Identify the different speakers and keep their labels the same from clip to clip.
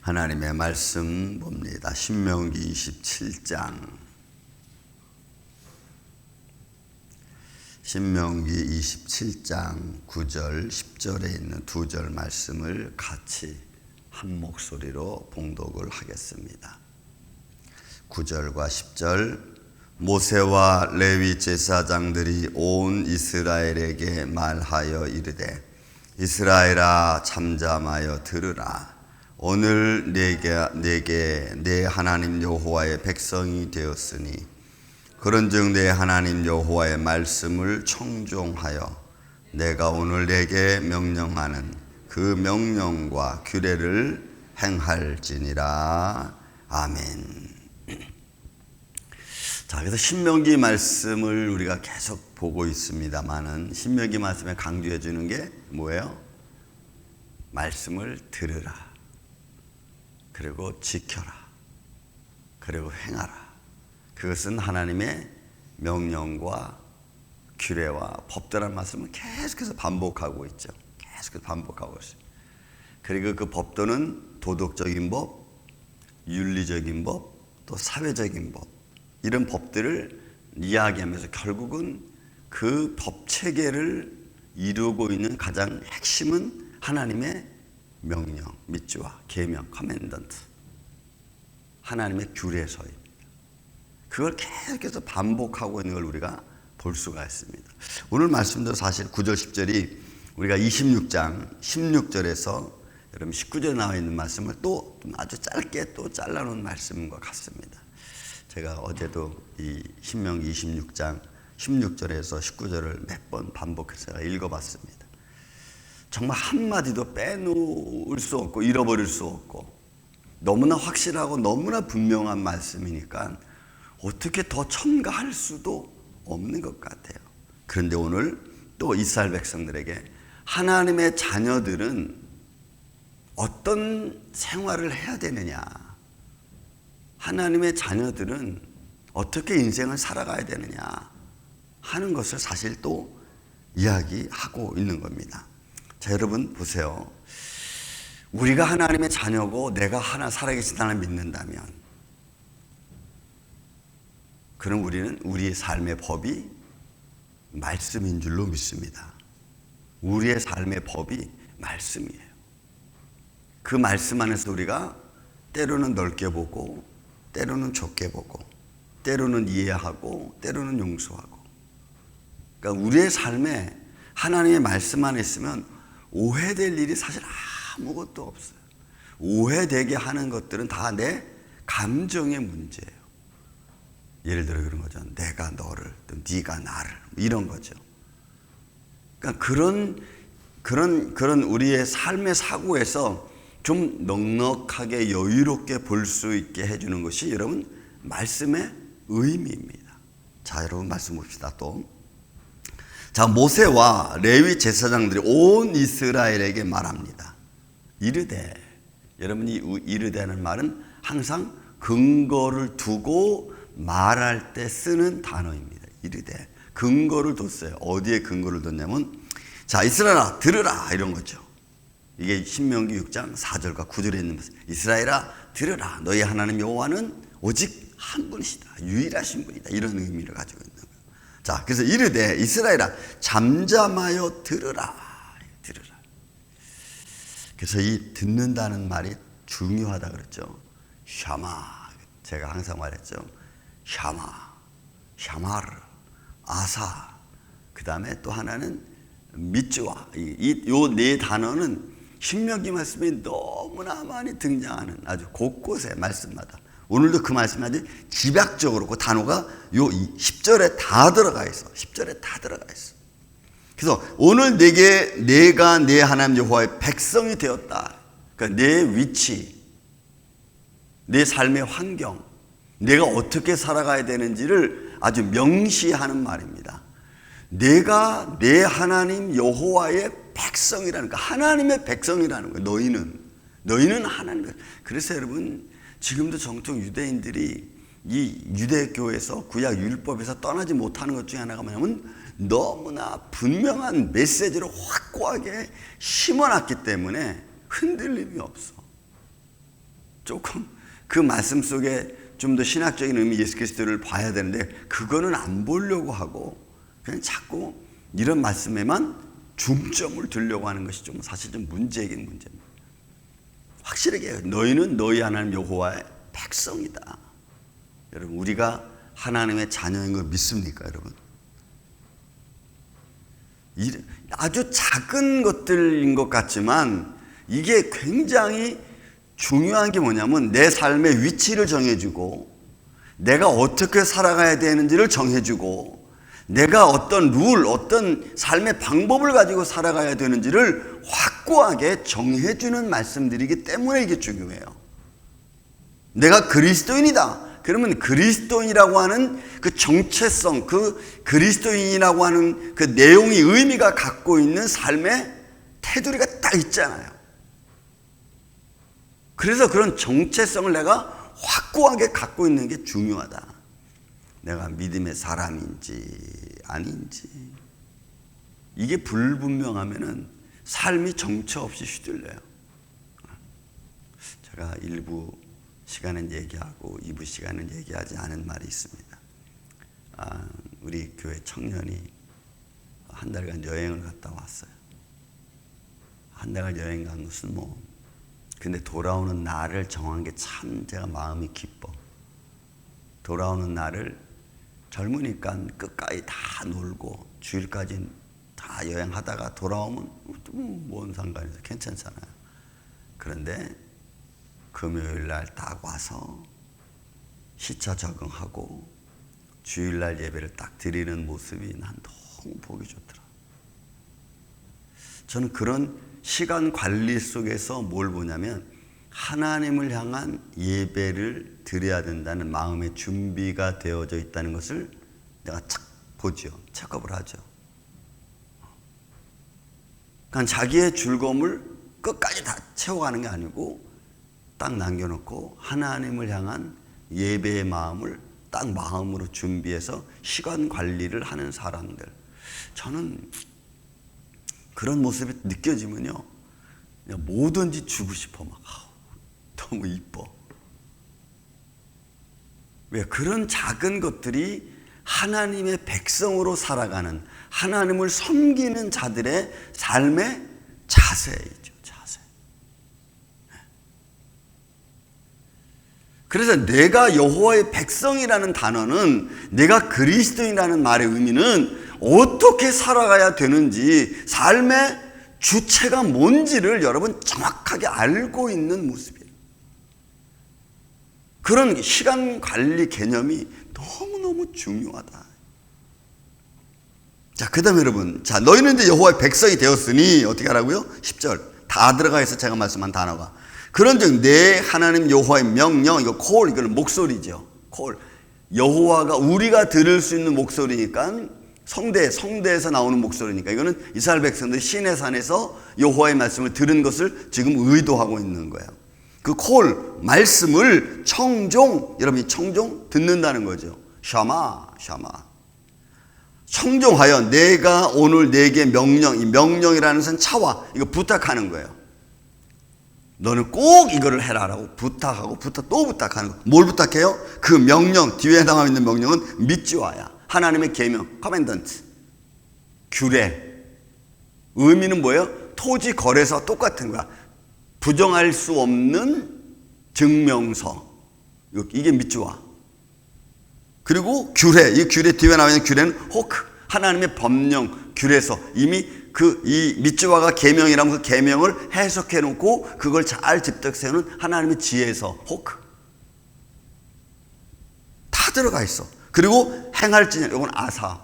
Speaker 1: 하나님의 말씀 봅니다. 신명기 27장. 신명기 27장 9절, 10절에 있는 두 절 말씀을 같이 한 목소리로 봉독을 하겠습니다. 9절과 10절. 모세와 레위 제사장들이 온 이스라엘에게 말하여 이르되, 이스라엘아 잠잠하여 들으라. 오늘 내게 내 하나님 여호와의 백성이 되었으니 그런즉 내 하나님 여호와의 말씀을 청종하여 내가 오늘 내게 명령하는 그 명령과 규례를 행할지니라. 아멘. 자, 그래서 신명기 말씀을 우리가 계속 보고 있습니다만은 신명기 말씀에 강조해 주는 게 뭐예요? 말씀을 들으라. 그리고 지켜라. 그리고 행하라. 그것은 하나님의 명령과 규례와 법도라는 말씀을 계속해서 반복하고 있죠. 계속해서 반복하고 있어요. 그리고 그 법도는 도덕적인 법, 윤리적인 법, 또 사회적인 법, 이런 법들을 이야기하면서 결국은 그 법 체계를 이루고 있는 가장 핵심은 하나님의 명령, 미츠와, 계명, 커맨던트, 하나님의 규례서입니다. 그걸 계속해서 반복하고 있는 걸 우리가 볼 수가 있습니다. 오늘 말씀도 사실 9절, 10절이 우리가 26장 16절에서 여러분 19절에 나와 있는 말씀을 또 아주 짧게 또 잘라놓은 말씀과 같습니다. 제가 어제도 이 신명기 26장 16절에서 19절을 몇 번 반복해서 읽어봤습니다. 정말 한마디도 빼놓을 수 없고 잃어버릴 수 없고 너무나 확실하고 너무나 분명한 말씀이니까 어떻게 더 첨가할 수도 없는 것 같아요. 그런데 오늘 또 이스라엘 백성들에게 하나님의 자녀들은 어떤 생활을 해야 되느냐, 하나님의 자녀들은 어떻게 인생을 살아가야 되느냐 하는 것을 사실 또 이야기하고 있는 겁니다. 자, 여러분 보세요. 우리가 하나님의 자녀고 내가 하나 살아계신 하나님 믿는다면 그럼 우리는 우리의 삶의 법이 말씀인 줄로 믿습니다. 우리의 삶의 법이 말씀이에요. 그 말씀 안에서 우리가 때로는 넓게 보고 때로는 좁게 보고 때로는 이해하고 때로는 용서하고, 그러니까 우리의 삶에 하나님의 말씀 안에 있으면 오해될 일이 사실 아무것도 없어요. 오해되게 하는 것들은 다 내 감정의 문제예요. 예를 들어 그런 거죠. 내가 너를, 또 네가 나를, 이런 거죠. 그러니까 그런 우리의 삶의 사고에서 좀 넉넉하게 여유롭게 볼 수 있게 해주는 것이 여러분 말씀의 의미입니다. 자, 여러분 말씀 봅시다. 또 자, 모세와 레위 제사장들이 온 이스라엘에게 말합니다. 이르되, 여러분이 이르되는 말은 항상 근거를 두고 말할 때 쓰는 단어입니다. 이르되, 근거를 뒀어요. 어디에 근거를 뒀냐면, 자, 이스라엘아 들으라, 이런 거죠. 이게 신명기 6장 4절과 9절에 있는 말씀. 이스라엘아 들으라, 너희 하나님 여호와는 오직 한 분이시다, 유일하신 분이다, 이런 의미를 가지고 있는 거예요. 자, 그래서 이르되 이스라엘아 잠잠하여 들으라. 들으라. 그래서 이 듣는다는 말이 중요하다 그랬죠. 샤마, 제가 항상 말했죠. 샤마, 샤마르, 아사, 그 다음에 또 하나는 미츠와, 요 네 단어는 신명기 말씀이 너무나 많이 등장하는 아주 곳곳에 말씀마다, 오늘도 그 말씀이 아주 집약적으로 그 단어가 요 10절에 다 들어가 있어. 10절에 다 들어가 있어. 그래서 오늘 내가 내 하나님 여호와의 백성이 되었다. 그러니까 내 위치, 내 삶의 환경, 내가 어떻게 살아가야 되는지를 아주 명시하는 말입니다. 내가 내 하나님 여호와의 백성이라는 거, 하나님의 백성이라는 거예요. 너희는 하나님의. 그래서 여러분 지금도 정통 유대인들이 이 유대교에서 구약 율법에서 떠나지 못하는 것 중에 하나가 뭐냐면 너무나 분명한 메시지를 확고하게 심어놨기 때문에 흔들림이 없어. 조금 그 말씀 속에 좀 더 신학적인 의미 예수 그리스도를 봐야 되는데 그거는 안 보려고 하고 그냥 자꾸 이런 말씀에만 중점을 두려고 하는 것이 좀 사실 좀 문제이긴 문제입니다. 확실하게 너희는 너희 하나님 여호와의 백성이다. 여러분 우리가 하나님의 자녀인 걸 믿습니까 여러분? 아주 작은 것들인 것 같지만 이게 굉장히 중요한 게 뭐냐면 내 삶의 위치를 정해주고 내가 어떻게 살아가야 되는지를 정해주고 내가 어떤 룰, 어떤 삶의 방법을 가지고 살아가야 되는지를 확고하게 정해주는 말씀들이기 때문에 이게 중요해요. 내가 그리스도인이다. 그러면 그리스도인이라고 하는 그 정체성, 그 그리스도인이라고 하는 그 내용이 의미가 갖고 있는 삶의 테두리가 딱 있잖아요. 그래서 그런 정체성을 내가 확고하게 갖고 있는 게 중요하다. 내가 믿음의 사람인지 아닌지 이게 불분명하면은 삶이 정처 없이 휘둘려요. 제가 일부 시간은 얘기하고 2부 시간은 얘기하지 않은 말이 있습니다. 우리 교회 청년이 한 달간 여행을 갔다 왔어요. 한 달간 여행 간 것은 근데 돌아오는 날을 정한 게 참 제가 마음이 기뻐. 돌아오는 날을 젊으니까 끝까지 다 놀고 주일까지 다 여행하다가 돌아오면 뭔 상관이서 괜찮잖아요. 그런데 금요일 날 딱 와서 시차 적응하고 주일날 예배를 딱 드리는 모습이 난 너무 보기 좋더라. 저는 그런 시간 관리 속에서 뭘 보냐면 하나님을 향한 예배를 드려야 된다는 마음의 준비가 되어져 있다는 것을 내가 착 보죠. 체크업을 하죠. 그러니까 자기의 즐거움을 끝까지 다 채워가는 게 아니고 딱 남겨놓고 하나님을 향한 예배의 마음을 딱 마음으로 준비해서 시간 관리를 하는 사람들. 저는 그런 모습이 느껴지면요, 그냥 뭐든지 주고 싶어. 너무 이뻐. 왜? 그런 작은 것들이 하나님의 백성으로 살아가는, 하나님을 섬기는 자들의 삶의 자세이죠. 자세. 그래서 내가 여호와의 백성이라는 단어는, 내가 그리스도인이라는 말의 의미는 어떻게 살아가야 되는지, 삶의 주체가 뭔지를 여러분 정확하게 알고 있는 모습이에요. 그런 시간 관리 개념이 너무너무 중요하다. 자, 그 다음에 여러분, 자, 너희는 이제 여호와의 백성이 되었으니 어떻게 하라고요? 10절 다 들어가 있어. 제가 말씀한 단어가. 그런즉 내 하나님 여호와의 명령, 이거 콜, 이거는 목소리죠. 콜. 여호와가 우리가 들을 수 있는 목소리니까, 성대에서 나오는 목소리니까, 이거는 이스라엘 백성들이 시내산에서 여호와의 말씀을 들은 것을 지금 의도하고 있는 거예요. 그 콜, 말씀을 청종, 여러분이 청종 듣는다는 거죠. 샤마. 청종하여 내가 오늘 내게 명령, 이 명령이라는 것은 차와, 이거 부탁하는 거예요. 너는 꼭 이거를 해라라고 부탁하고 또 부탁하는 거. 뭘 부탁해요? 그 명령, 뒤에 나와 있는 명령은 미츠와야. 하나님의 계명, 커맨던트, 규례. 의미는 뭐예요? 토지 거래서 똑같은 거야. 부정할 수 없는 증명서. 이게 미츠와. 그리고 규례. 이 규례 뒤에 나와 있는 규례는 호크. 하나님의 법령, 규례서. 이미 이 미츠와가 계명이라면 그 계명을 해석해 놓고 그걸 잘 짚덕세우는 하나님의 지혜서, 호크. 다 들어가 있어. 그리고 행할지냐, 이건 아사.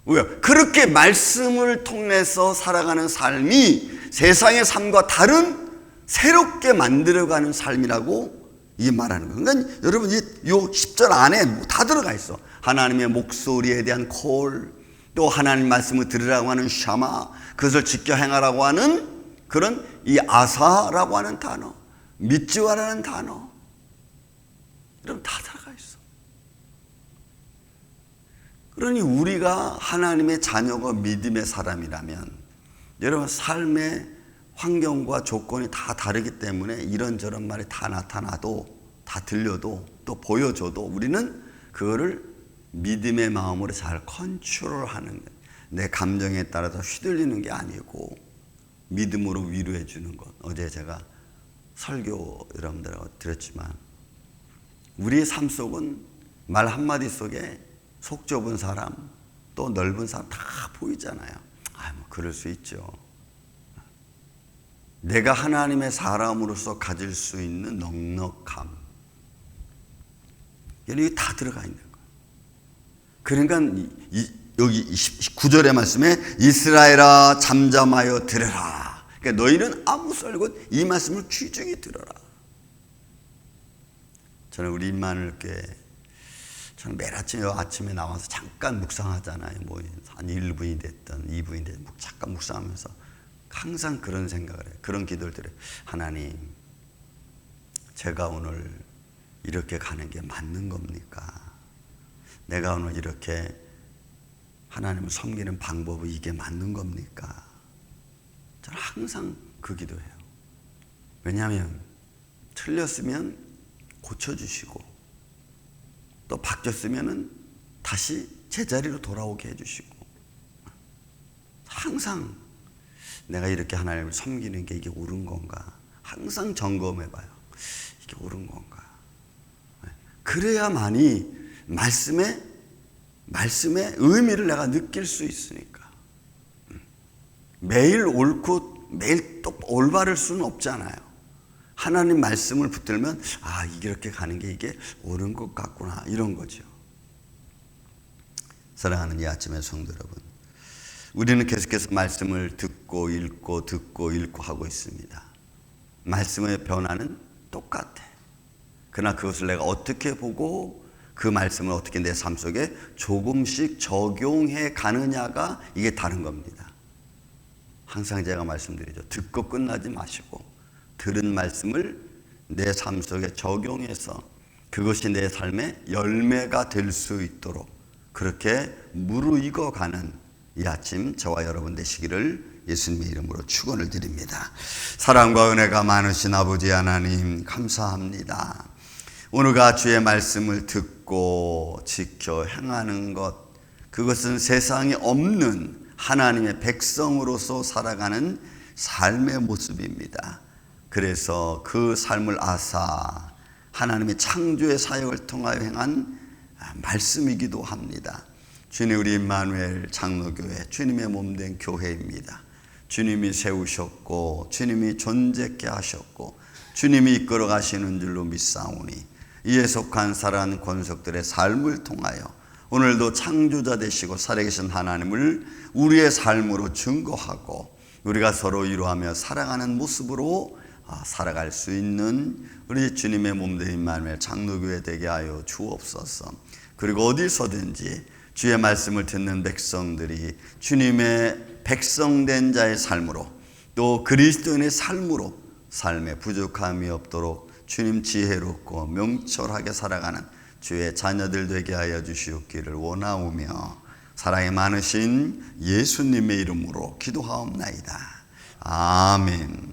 Speaker 1: 왜요? 그렇게 말씀을 통해서 살아가는 삶이 세상의 삶과 다른 새롭게 만들어가는 삶이라고 이 말하는 거예요. 그러니까 여러분 이 10절 안에 다 들어가 있어. 하나님의 목소리에 대한 콜, 또 하나님 말씀을 들으라고 하는 샤마, 그것을 지켜 행하라고 하는 그런 이 아사라고 하는 단어, 미츠와라는 단어, 여러분 다 들어가 있어. 그러니 우리가 하나님의 자녀가 믿음의 사람이라면 여러분 삶의 환경과 조건이 다 다르기 때문에 이런저런 말이 다 나타나도, 다 들려도, 또 보여줘도 우리는 그거를 믿음의 마음으로 잘 컨트롤하는 거예요. 내 감정에 따라서 휘둘리는 게 아니고 믿음으로 위로해 주는 것. 어제 제가 설교 여러분들하고 드렸지만 우리의 삶 속은 말 한마디 속에 속 좁은 사람 또 넓은 사람 다 보이잖아요. 뭐 그럴 수 있죠. 내가 하나님의 사람으로서 가질 수 있는 넉넉함, 여기 다 들어가 있는 거예요. 그러니까 여기 9절의 말씀에 이스라엘아 잠잠하여 들으라. 그러니까 너희는 아무 썰고 이 말씀을 귀중히 들어라. 저는 우리 임마누엘교회 저는 매일 아침에 나와서 잠깐 묵상하잖아요. 뭐 한 1분이 됐든 2분이 됐든 잠깐 묵상하면서 항상 그런 생각을 해요. 그런 기도를 드려요. 하나님, 제가 오늘 이렇게 가는 게 맞는 겁니까? 내가 오늘 이렇게 하나님을 섬기는 방법이 이게 맞는 겁니까? 저는 항상 그 기도해요. 왜냐하면 틀렸으면 고쳐주시고 또 바뀌었으면 다시 제자리로 돌아오게 해주시고 항상 내가 이렇게 하나님을 섬기는 게 이게 옳은 건가? 항상 점검해봐요. 이게 옳은 건가? 그래야만이 말씀의 의미를 내가 느낄 수 있으니까. 매일 옳고 매일 또 올바를 수는 없잖아요. 하나님 말씀을 붙들면 이렇게 가는 게 이게 옳은 것 같구나 이런 거죠. 사랑하는 이 아침의 성도 여러분, 우리는 계속해서 말씀을 듣고 읽고 하고 있습니다. 말씀의 변화는 똑같아. 그러나 그것을 내가 어떻게 보고 그 말씀을 어떻게 내 삶 속에 조금씩 적용해 가느냐가 이게 다른 겁니다. 항상 제가 말씀드리죠. 듣고 끝나지 마시고 들은 말씀을 내 삶 속에 적용해서 그것이 내 삶의 열매가 될 수 있도록 그렇게 무르익어가는 이 아침 저와 여러분 되시기를 예수님의 이름으로 축원을 드립니다. 사랑과 은혜가 많으신 아버지 하나님 감사합니다. 오늘과 주의 말씀을 듣고 지켜 행하는 것, 그것은 세상에 없는 하나님의 백성으로서 살아가는 삶의 모습입니다. 그래서 그 삶을 아사 하나님의 창조의 사역을 통하여 행한 말씀이기도 합니다. 주님, 우리 임마누엘 장로교회 주님의 몸된 교회입니다. 주님이 세우셨고 주님이 존재케 하셨고 주님이 이끌어 가시는 줄로 믿사오니 이에 속한 살아난 권속들의 삶을 통하여 오늘도 창조자 되시고 살아계신 하나님을 우리의 삶으로 증거하고 우리가 서로 위로하며 살아가는 모습으로 살아갈 수 있는 우리 주님의 몸된 임마누엘 장로교회 되게 하여 주옵소서. 그리고 어디서든지 주의 말씀을 듣는 백성들이 주님의 백성된 자의 삶으로 또 그리스도인의 삶으로 삶에 부족함이 없도록 주님 지혜롭고 명철하게 살아가는 주의 자녀들 되게 하여 주시옵기를 원하오며 사랑이 많으신 예수님의 이름으로 기도하옵나이다. 아멘.